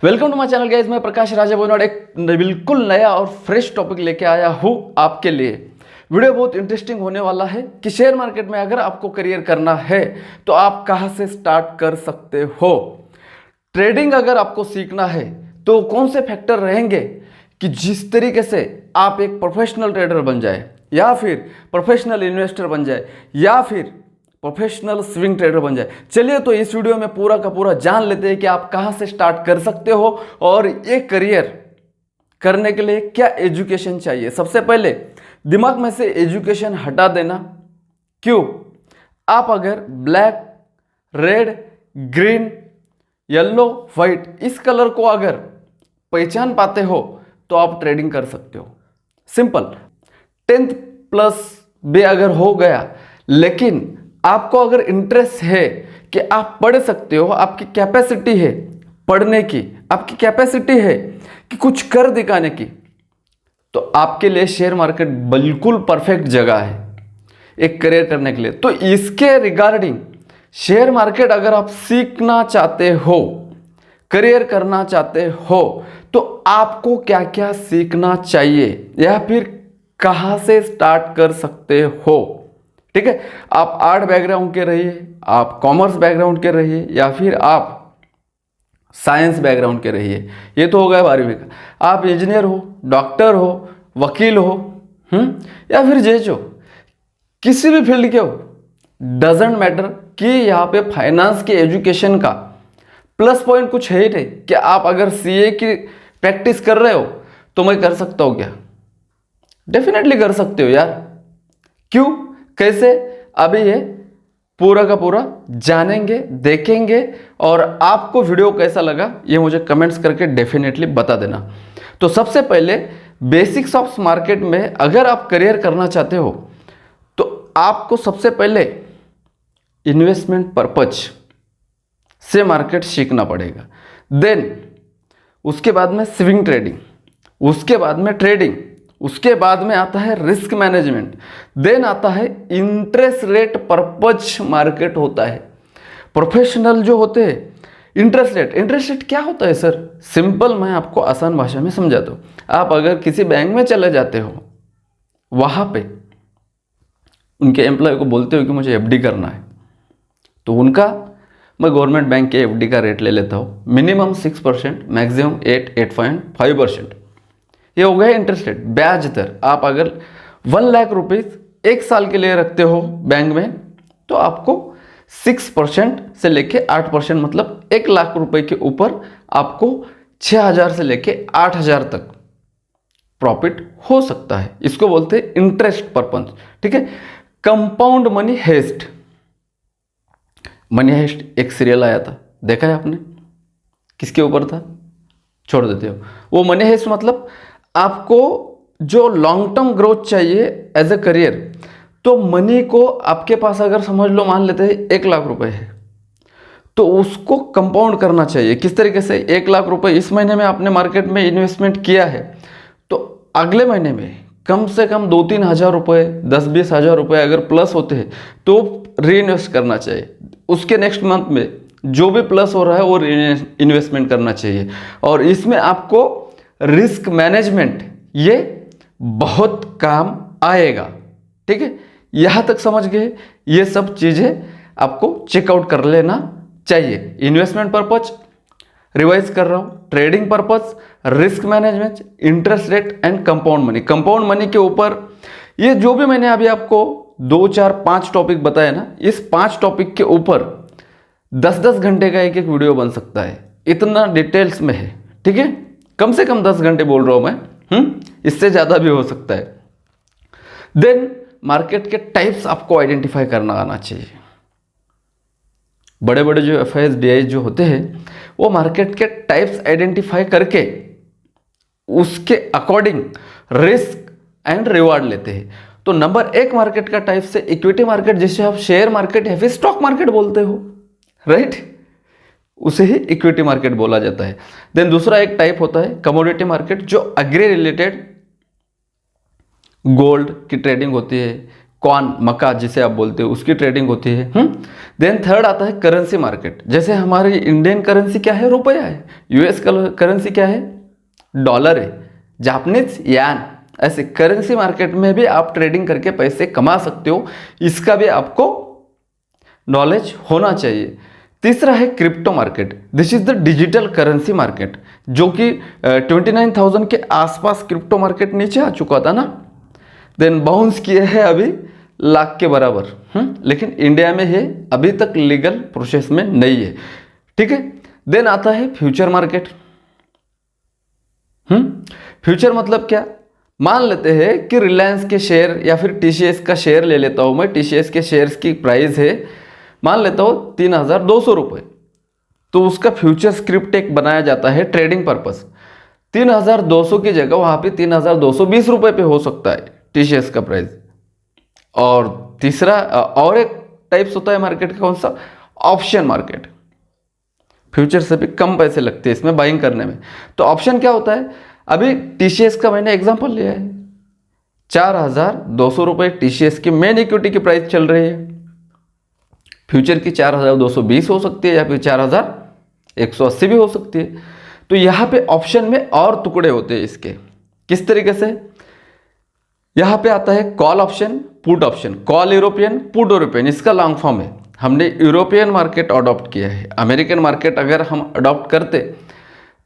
Welcome to my channel guys. मैं प्रकाश राजा बोनवाड एक बिल्कुल नया और फ्रेश टॉपिक लेके आया हूँ आपके लिए। वीडियो बहुत इंटरेस्टिंग होने वाला है कि शेयर मार्केट में अगर आपको करियर करना है तो आप कहाँ से स्टार्ट कर सकते हो। ट्रेडिंग अगर आपको सीखना है तो कौन से फैक्टर रहेंगे कि जिस तरीके से आप एक प्रोफेशनल ट्रेडर बन जाए या फिर प्रोफेशनल इन्वेस्टर बन जाए या फिर प्रोफेशनल स्विंग ट्रेडर बन जाए। चलिए तो इस वीडियो में पूरा का पूरा जान लेते हैं कि आप कहां से स्टार्ट कर सकते हो और ये करियर करने के लिए क्या एजुकेशन चाहिए। सबसे पहले दिमाग में से एजुकेशन हटा देना। क्यों? आप अगर black, red, green, yellow, white इस कलर को अगर पहचान पाते हो तो आप ट्रेडिंग कर सकते हो। सिंपल। 10th प्लस भी अगर हो गया, लेकिन आपको अगर इंटरेस्ट है कि आप पढ़ सकते हो, आपकी कैपेसिटी है पढ़ने की, आपकी कैपेसिटी है कि कुछ कर दिखाने की, तो आपके लिए शेयर मार्केट बिल्कुल परफेक्ट जगह है एक करियर करने के लिए। तो इसके रिगार्डिंग शेयर मार्केट अगर आप सीखना चाहते हो, करियर करना चाहते हो, तो आपको क्या क्या सीखना चाहिए या फिर कहां से स्टार्ट कर सकते हो। ठीक है, आप आर्ट बैकग्राउंड के रहिए, आप कॉमर्स बैकग्राउंड के रहिए या फिर आप साइंस बैकग्राउंड के रहिए, ये तो हो गया 12वीं का। आप इंजीनियर हो, डॉक्टर हो, वकील हो, या फिर जज हो, किसी भी फील्ड के हो, डजेंट मैटर कि यहाँ पे फाइनेंस की एजुकेशन का प्लस पॉइंट कुछ है ही नहीं कि आप अगर सीए की प्रैक्टिस कर रहे हो तो मैं कर सकता हूँ क्या? डेफिनेटली कर सकते हो यार। क्यों, कैसे, अभी ये पूरा का पूरा जानेंगे, देखेंगे। और आपको वीडियो कैसा लगा ये मुझे कमेंट्स करके डेफिनेटली बता देना। तो सबसे पहले बेसिक्स ऑफ मार्केट में अगर आप करियर करना चाहते हो तो आपको सबसे पहले इन्वेस्टमेंट पर्पज से मार्केट सीखना पड़ेगा। देन उसके बाद में स्विंग ट्रेडिंग, उसके बाद में ट्रेडिंग, उसके बाद में आता है रिस्क मैनेजमेंट, देन आता है इंटरेस्ट रेट पर्पज मार्केट होता है। प्रोफेशनल जो होते हैं इंटरेस्ट रेट क्या होता है सर? सिंपल, मैं आपको आसान भाषा में समझाता हूँ। आप अगर किसी बैंक में चले जाते हो, वहाँ पे उनके एम्प्लॉय को बोलते हो कि मुझे एफडी करना है, तो उनका मैं गवर्नमेंट बैंक के एफडी का रेट ले लेता हूँ, मिनिमम 6%, मैक्सिमम 8.5%। ये हो गया इंटरेस्ट रेट, ब्याज दर। आप अगर 1 लाख रुपीज एक साल के लिए रखते हो बैंक में तो आपको 6% से लेके 8%, मतलब 1 लाख रुपए के ऊपर आपको 6,000 से लेके 8,000 तक प्रॉफिट हो सकता है। इसको बोलते हैं इंटरेस्ट पर्पज। ठीक है, compound money heist. Money heist एक सीरियल आया था, देखा है आपने? किसके ऊपर था? छोड़ देते हो। वो मनी हेस्ट मतलब आपको जो लॉन्ग टर्म ग्रोथ चाहिए एज ए करियर, तो मनी को आपके पास अगर समझ लो, मान लेते हैं 1 लाख रुपए है, तो उसको कंपाउंड करना चाहिए। किस तरीके से? 1 लाख रुपए इस महीने में आपने मार्केट में इन्वेस्टमेंट किया है, तो अगले महीने में कम से कम 2-3 हज़ार रुपये, 10-20 हज़ार रुपये अगर प्लस होते हैं तो री इन्वेस्ट करना चाहिए। उसके नेक्स्ट मंथ में जो भी प्लस हो रहा है वो इन्वेस्टमेंट करना चाहिए। और इसमें आपको रिस्क मैनेजमेंट ये बहुत काम आएगा। ठीक है, यहां तक समझ गए? ये सब चीजें आपको चेकआउट कर लेना चाहिए। इन्वेस्टमेंट पर्पज रिवाइज कर रहा हूं, trading purpose, risk management, interest rate and compound money. Compound money के ऊपर ये जो भी मैंने अभी आपको 2, 4, 5 टॉपिक बताया ना, इस 5 टॉपिक के ऊपर 10-10 घंटे का एक वीडियो बन सकता है, इतना डिटेल्स में है। ठीक है, कम से कम 10 घंटे बोल रहा हूं मैं, इससे ज्यादा भी हो सकता है। देन मार्केट के टाइप्स आपको आइडेंटिफाई करना आना चाहिए। बड़े बड़े जो एफआईएस डीआईएस जो होते हैं वो मार्केट के टाइप्स आइडेंटिफाई करके उसके अकॉर्डिंग रिस्क एंड रिवार्ड लेते हैं। तो नंबर 1 मार्केट का टाइप से इक्विटी मार्केट, जिसे आप शेयर मार्केट या फिर स्टॉक मार्केट बोलते हो, राइट, उसे ही इक्विटी मार्केट बोला जाता है। देन दूसरा एक टाइप होता है कमोडिटी मार्केट, जो एग्री रिलेटेड गोल्ड की ट्रेडिंग होती है, कॉर्न, मक्का जिसे आप बोलते हो, उसकी ट्रेडिंग होती है। देन थर्ड आता है करेंसी मार्केट। जैसे हमारी इंडियन करेंसी क्या है, रुपया है। यूएस करेंसी क्या है, डॉलर है। जापानीज यान। ऐसे करेंसी मार्केट में भी आप ट्रेडिंग करके पैसे कमा सकते हो, इसका भी आपको नॉलेज होना चाहिए। तीसरा है crypto market. This is the digital currency market, जो कि 29,000 के आसपास क्रिप्टो मार्केट नीचे आ चुका था ना, देन बाउंस किए है अभी लाख के बराबर। लेकिन इंडिया में है, अभी तक लीगल प्रोसेस में नहीं है, ठीक है। देन आता है फ्यूचर मार्केट। फ्यूचर मतलब क्या, मान लेते हैं कि रिलायंस के शेयर या फिर टीसीएस का शेयर ले लेता हूं मैं। टीसीएस के शेयर्स की प्राइस है, मान लेता हूं 3,200 रुपये, तो उसका फ्यूचर स्क्रिप्ट एक बनाया जाता है ट्रेडिंग पर्पस। 3,200 की जगह वहां पे 3,220 रुपये पे हो सकता है टीसीएस का प्राइस। और तीसरा और एक टाइप्स होता है मार्केट का, कौन सा, ऑप्शन मार्केट। फ्यूचर से भी कम पैसे लगते हैं इसमें बाइंग करने में। तो ऑप्शन क्या होता है, अभी टीसीएस का मैंने एग्जांपल लिया है, 4,200 रुपये टीसीएस की मेन इक्विटी की प्राइस चल रही है। फ्यूचर की 4,220 हो सकती है या फिर 4,180 भी हो सकती है। तो यहाँ पे ऑप्शन में और टुकड़े होते हैं इसके, किस तरीके से, यहाँ पे आता है call option, put option. Call European, put European, इसका लॉन्ग फॉर्म है। हमने यूरोपियन मार्केट अडॉप्ट किया है। अमेरिकन मार्केट अगर हम अडॉप्ट करते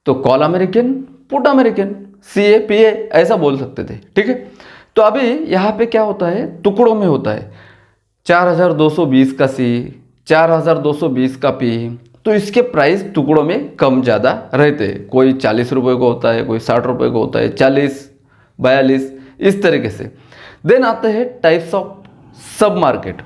तो call American, put American, CA, PA ऐसा बोल सकते थे, ठीक है। तो अभी यहाँ पे क्या होता है, टुकड़ों में होता है, 4,220 का C, 4,220 का P। तो इसके प्राइस टुकड़ों में कम ज़्यादा रहते हैं। कोई 40 रुपये को होता है, कोई 60 रुपये को होता है, 40, 42, इस तरीके से। देन आते हैं टाइप्स ऑफ सब मार्केट,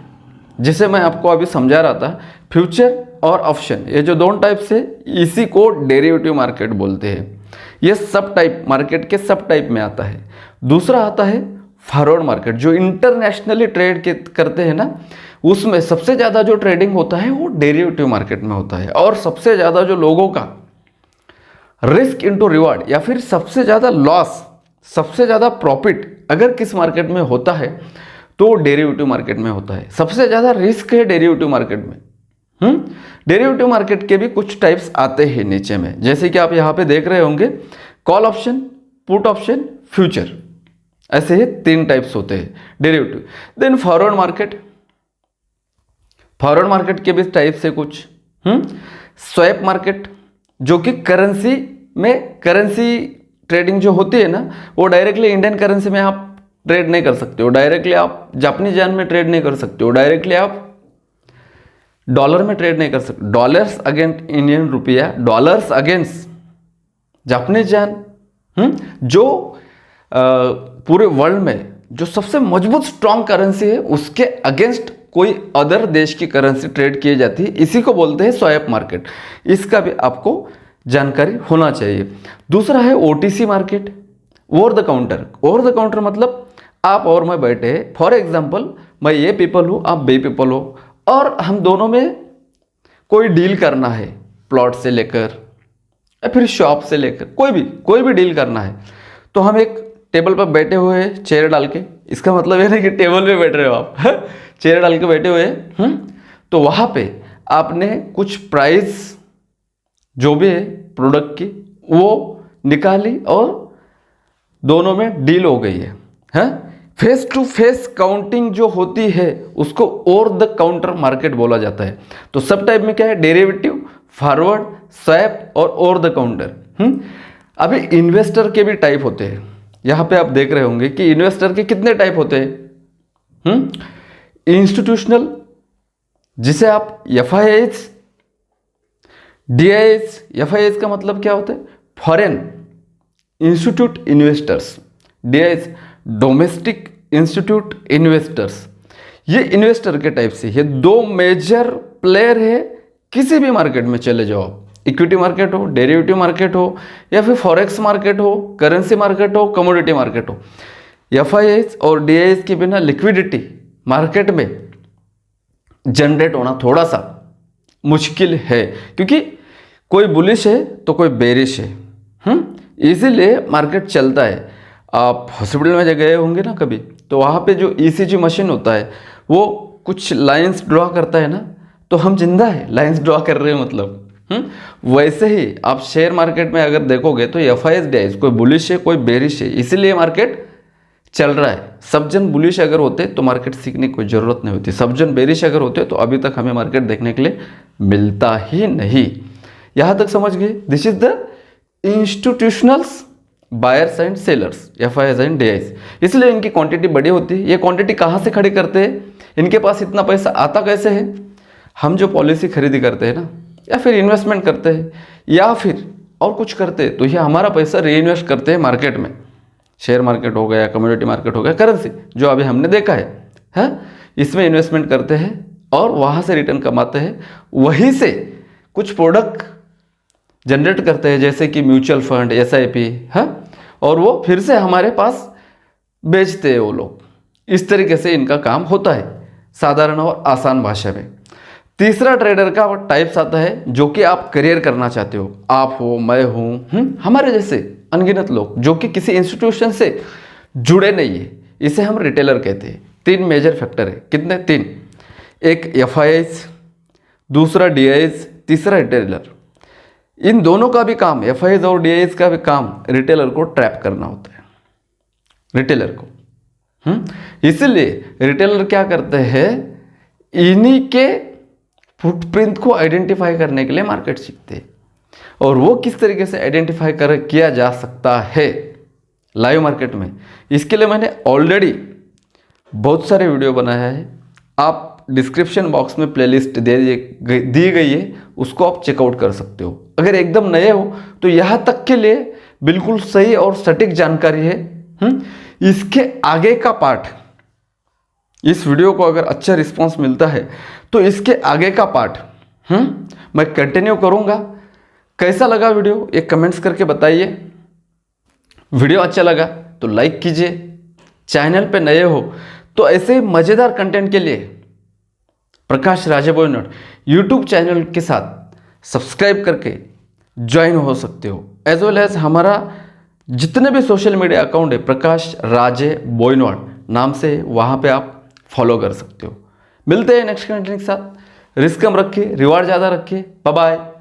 जिसे मैं आपको अभी समझा रहा था, फ्यूचर और ऑप्शन। ये जो दोनों टाइप्स है, इसी को डेरिवेटिव मार्केट बोलते हैं। ये सब टाइप मार्केट के सब टाइप में आता है। दूसरा आता है फॉरवर्ड मार्केट, जो इंटरनेशनली ट्रेड करते हैं ना, उसमें सबसे ज़्यादा जो ट्रेडिंग होता है वो डेरिवेटिव मार्केट में होता है। और सबसे ज़्यादा जो लोगों का रिस्क इनटू रिवार्ड या फिर सबसे ज़्यादा लॉस, सबसे ज़्यादा प्रॉफिट अगर किस मार्केट में होता है तो डेरिवेटिव मार्केट में होता है। सबसे ज़्यादा रिस्क है डेरिवेटिव मार्केट में। डेरिवेटिव मार्केट के भी कुछ टाइप्स आते हैं नीचे में, जैसे कि आप यहाँ पे देख रहे होंगे, call option, put option, future, ऐसे ही 3 टाइप्स होते हैं derivative. Then forward market. Forward market के भी टाइप्स है कुछ। स्वैप मार्केट, जो कि करेंसी में, करेंसी ट्रेडिंग जो होती है ना, वो डायरेक्टली इंडियन करेंसी में आप ट्रेड नहीं कर सकते हो, डायरेक्टली आप जापानीज येन में ट्रेड नहीं कर सकते हो, डायरेक्टली आप डॉलर में ट्रेड नहीं कर सकते। डॉलर्स अगेंस्ट इंडियन रुपया, डॉलर्स अगेंस्ट जापानीज येन, जो पूरे वर्ल्ड में जो सबसे मजबूत स्ट्रॉन्ग करेंसी है, उसके अगेंस्ट कोई अदर देश की करेंसी ट्रेड की जाती है, इसी को बोलते हैं स्वैप मार्केट। इसका भी आपको जानकारी होना चाहिए। दूसरा है OTC market, over the counter. Over the counter मतलब आप और मैं बैठे, फॉर एग्जांपल मैं ये पीपल हूँ, आप बी पीपल हो, और हम दोनों में कोई डील करना है, प्लॉट से लेकर या फिर शॉप से लेकर कोई भी डील करना है। तो हम एक टेबल पर बैठे हुए हैं चेयर डाल के, इसका मतलब ये नहीं कि टेबल पे बैठ रहे हो आप चेयर डाल के बैठे हुए हैं। तो वहाँ पे आपने कुछ प्राइस जो भी है प्रोडक्ट की वो निकाली और दोनों में डील हो गई है। फेस टू फेस काउंटिंग जो होती है उसको ओवर द काउंटर मार्केट बोला जाता है। तो सब टाइप में क्या है, डेरिवेटिव, फॉरवर्ड, स्वैप और ओवर द काउंटर। अभी इन्वेस्टर के भी टाइप होते हैं। यहाँ पे आप देख रहे होंगे कि इन्वेस्टर के कितने टाइप होते हैं। इंस्टीट्यूशनल, जिसे आप FIIs, DIIs, FIIs का मतलब क्या होता है, foreign institute investors, DIIs domestic institute investors. ये इन्वेस्टर के टाइप से ये 2 मेजर प्लेयर है। किसी भी मार्केट में चले जाओ, इक्विटी मार्केट हो, डेरिवेटिव मार्केट हो, या फिर फॉरेक्स मार्केट हो, करेंसी मार्केट हो, कमोडिटी मार्केट हो, FIIs और DIIs के बिना लिक्विडिटी मार्केट में जनरेट होना थोड़ा सा मुश्किल है, क्योंकि कोई बुलिश है तो कोई बेरिश है। इसीलिए मार्केट चलता है। आप हॉस्पिटल में गए होंगे ना कभी, तो वहाँ पे जो ECG मशीन होता है वो कुछ लाइंस ड्रॉ करता है ना, तो हम जिंदा है, लाइंस ड्रॉ कर रहे हैं मतलब। वैसे ही आप शेयर मार्केट में अगर देखोगे तो FIS DIS कोई बुलिश है कोई बेरिश है, इसीलिए मार्केट चल रहा है। सब जन बुलिश अगर होते तो मार्केट सीखने की कोई ज़रूरत नहीं होती, सब जन बेरिश अगर होते तो अभी तक हमें मार्केट देखने के लिए मिलता ही नहीं। यहाँ तक समझ गए? This is the institutionals buyers and sellers, FIS and DIS। इसलिए इनकी क्वांटिटी बड़ी होती है। ये क्वांटिटी कहाँ से खड़ी करते हैं, इनके पास इतना पैसा आता कैसे है? हम जो पॉलिसी खरीदी करते हैं ना, या फिर इन्वेस्टमेंट करते हैं, या फिर और कुछ करते हैं, तो ये हमारा पैसा री इन्वेस्ट करते हैं मार्केट में। शेयर मार्केट हो गया, कम्युनिटी मार्केट हो गया, करेंसी जो अभी हमने देखा है, इसमें इन्वेस्टमेंट करते हैं और वहाँ से रिटर्न कमाते हैं। वहीं से कुछ प्रोडक्ट जनरेट करते हैं जैसे कि म्यूचुअल फंड, SIP, और वो फिर से हमारे पास बेचते हैं वो लोग। इस तरीके से इनका काम होता है, साधारण और आसान भाषा में। तीसरा ट्रेडर का टाइप्स आता है जो कि आप करियर करना चाहते हो, आप हो, मैं हूँ, हमारे जैसे अनगिनत लोग जो कि किसी इंस्टीट्यूशन से जुड़े नहीं है, इसे हम रिटेलर कहते हैं। 3 मेजर फैक्टर है, कितने? 3। एक FIS, दूसरा DIS, तीसरा रिटेलर। इन दोनों का भी काम, FIS और DIS का भी काम रिटेलर को ट्रैप करना होता है, रिटेलर को। इसलिए रिटेलर क्या करते हैं, इन्हीं के फुटप्रिंट को आइडेंटिफाई करने के लिए मार्केट सीखते हैं। और वो किस तरीके से आइडेंटिफाई किया जा सकता है लाइव मार्केट में, इसके लिए मैंने ऑलरेडी बहुत सारे वीडियो बनाया है। आप डिस्क्रिप्शन बॉक्स में प्लेलिस्ट दी गई है, उसको आप चेकआउट कर सकते हो। अगर एकदम नए हो तो यहाँ तक के लिए बिल्कुल सही और सटीक जानकारी है। इसके आगे का पार्ट, इस वीडियो को अगर अच्छा रिस्पांस मिलता है तो इसके आगे का पार्ट मैं कंटिन्यू करूँगा। कैसा लगा वीडियो ये कमेंट्स करके बताइए। वीडियो अच्छा लगा तो लाइक कीजिए, चैनल पे नए हो तो ऐसे मज़ेदार कंटेंट के लिए प्रकाश राजेबोयनोड यूट्यूब चैनल के साथ सब्सक्राइब करके ज्वाइन हो सकते हो। एज वेल एज हमारा जितने भी सोशल मीडिया अकाउंट है प्रकाश राजेबोयनोड नाम से, वहाँ पे आप फॉलो कर सकते हो। मिलते हैं नेक्स्ट कंटेंट के साथ। रिस्क कम रखिए, रिवार्ड ज़्यादा रखिए। Bye bye.